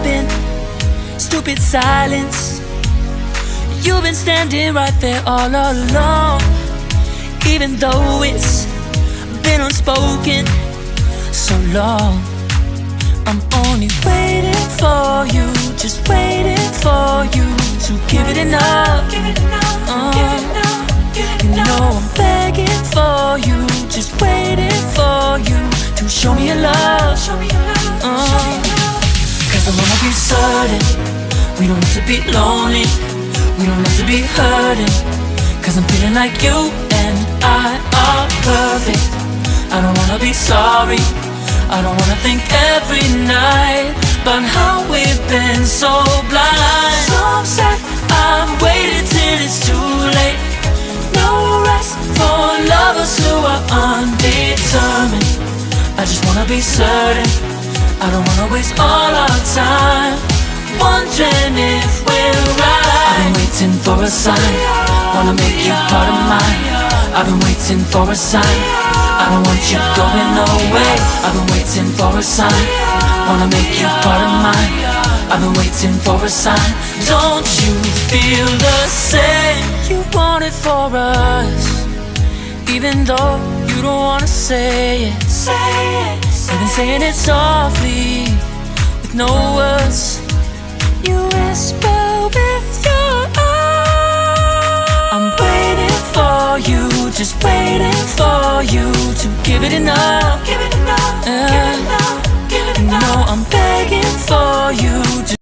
been stupid silence. You've been standing right there all along, even though it's been unspoken so long. I'm only waiting for you, just waiting for you to give it enough. You know I'm begging for you, just waiting for you to show me your love. Cause I wanna be certain we don't have to be lonely, we don't have to be hurting. Cause I'm feeling like you and I are perfect. I don't wanna be sorry, I don't wanna think every night about how we've been so blind. So upset, I've waited till it's too late. No rest for lovers who are undetermined. I just wanna be certain, I don't wanna waste all our time wondering if we're right. I've been waiting for a sign, wanna make you part of mine. I've been waiting for a sign, I don't want you going away. I've been waiting for a sign, wanna make you part of mine. I've been waiting for a sign, don't you feel the same? You want it for us, even though you don't wanna say it. You've been saying it softly, with no words. You whisper with your eyes. I'm waiting for you, just waiting for you to give it enough. You know I'm begging for you to